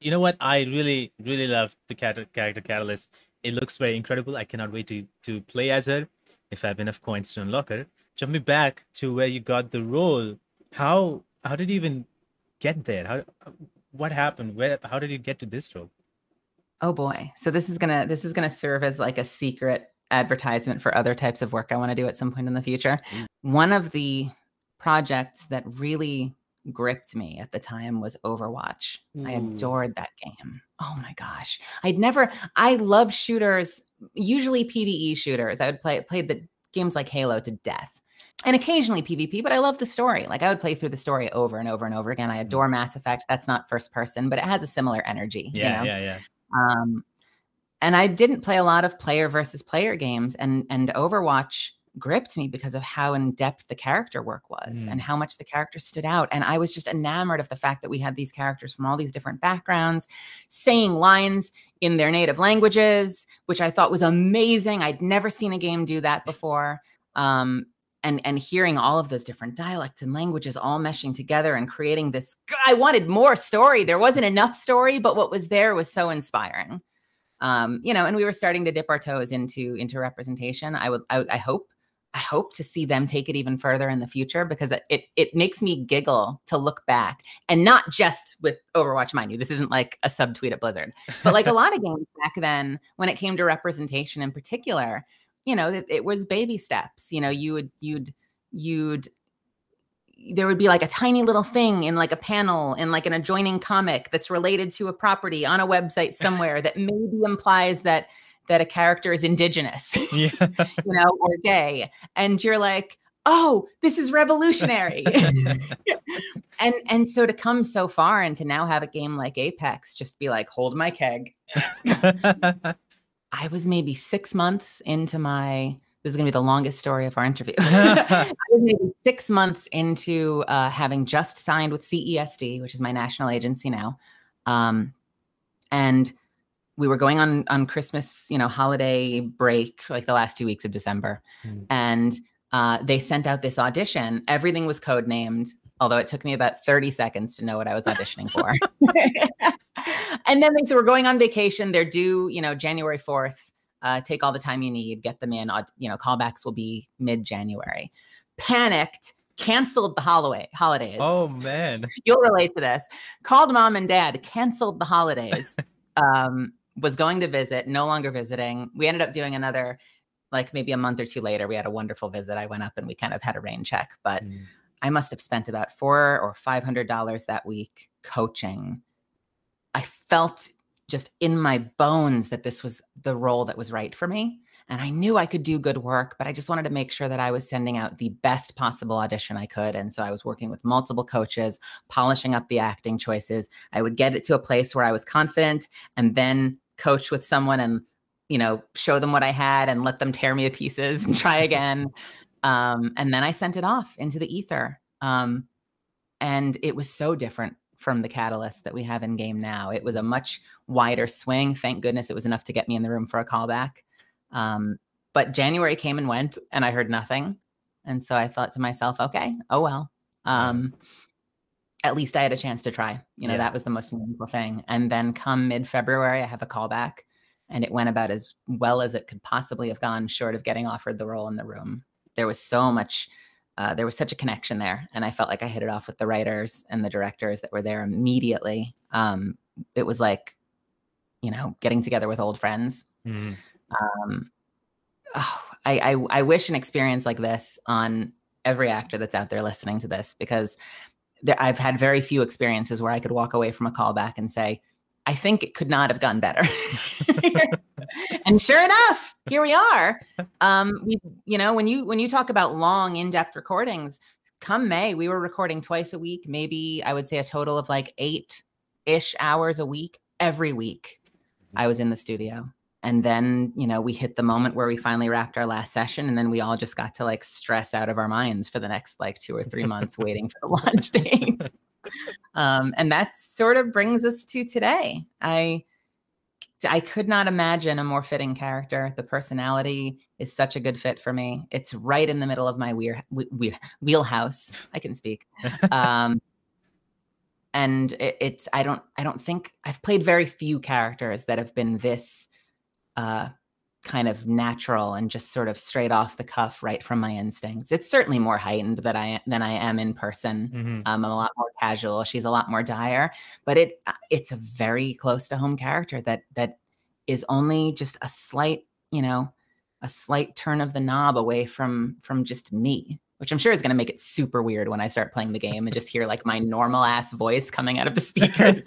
You know what? I really, really love the character Catalyst. It looks very incredible. I cannot wait to play as her if I have enough coins to unlock her. Jumping back to where you got the role, how did you even get there? What happened? How did you get to this role? Oh boy. So this is gonna serve as like a secret advertisement for other types of work I want to do at some point in the future. Ooh. One of the projects that really gripped me at the time was Overwatch. I Ooh. adored that game. Oh my gosh. I love shooters, usually PvE shooters. I would play the games like Halo to death. And occasionally PvP, but I love the story. Like I would play through the story over and over and over again. I Mm. adore Mass Effect. That's not first person, but it has a similar energy, you Yeah, know? yeah, yeah. Um, and I didn't play a lot of player versus player games, and Overwatch gripped me because of how in depth the character work was and Mm. how much the character stood out. And I was just enamored of the fact that we had these characters from all these different backgrounds saying lines in their native languages, which I thought was amazing. I'd never seen a game do that before. And hearing all of those different dialects and languages all meshing together and creating this, I wanted more story. There wasn't enough story, but what was there was so inspiring. And we were starting to dip our toes into representation. I hope to see them take it even further in the future, because it makes me giggle to look back, and not just with Overwatch, mind you. This isn't like a subtweet at Blizzard, but like a lot of games back then, when it came to representation in particular, it was baby steps. You'd there would be like a tiny little thing in like a panel in like an adjoining comic that's related to a property on a website somewhere that maybe implies that a character is indigenous, Yeah. or gay. And you're like, oh, this is revolutionary. And so to come so far and to now have a game like Apex just be like, hold my keg. I was maybe 6 months into this is going to be the longest story of our interview. I was maybe 6 months into having just signed with CESD, which is my national agency now. And we were going on Christmas, holiday break, like the last 2 weeks of December. Mm. And they sent out this audition. Everything was codenamed, although it took me about 30 seconds to know what I was auditioning for. And then they said, we're going on vacation. They're due, January 4th. Take all the time you need, get them in. Callbacks will be mid-January. Panicked, canceled the holidays. Oh, man. You'll relate to this. Called mom and dad, canceled the holidays. Was going to visit, no longer visiting. We ended up doing another, like maybe a month or two later, we had a wonderful visit. I went up and we kind of had a rain check, but I must have spent about $400 or $500 that week coaching. I felt just in my bones that this was the role that was right for me. And I knew I could do good work, but I just wanted to make sure that I was sending out the best possible audition I could. And so I was working with multiple coaches, polishing up the acting choices. I would get it to a place where I was confident, and then coach with someone and, show them what I had and let them tear me to pieces and try again. And then I sent it off into the ether. And it was so different from the Catalyst that we have in game now. It was a much wider swing. Thank goodness it was enough to get me in the room for a callback. But January came and went and I heard nothing. And so I thought to myself, okay, oh well. At least I had a chance to try. That was the most meaningful thing. And then come mid-February, I have a callback, and it went about as well as it could possibly have gone, short of getting offered the role in the room. There was so much there was such a connection there. And I felt like I hit it off with the writers and the directors that were there immediately. It was like, getting together with old friends. I wish an experience like this on every actor that's out there listening to this, because I've had very few experiences where I could walk away from a callback and say, I think it could not have gone better. And sure enough, here we are. When you talk about long, in-depth recordings, come May, we were recording twice a week, maybe I would say a total of like 8-ish hours a week. Every week I was in the studio. And then, we hit the moment where we finally wrapped our last session, and then we all just got to like stress out of our minds for the next like 2 or 3 months waiting for the launch date. And that sort of brings us to today. I could not imagine a more fitting character. The personality is such a good fit for me. It's right in the middle of my wheelhouse. I can speak. and it's I don't think I've played very few characters that have been this kind of natural and just sort of straight off the cuff, right from my instincts. It's certainly more heightened than I am in person. I'm a lot more casual. She's a lot more dire, but it's a very close to home character that is only just a slight, a slight turn of the knob away from just me, which I'm sure is going to make it super weird when I start playing the game and just hear like my normal ass voice coming out of the speakers.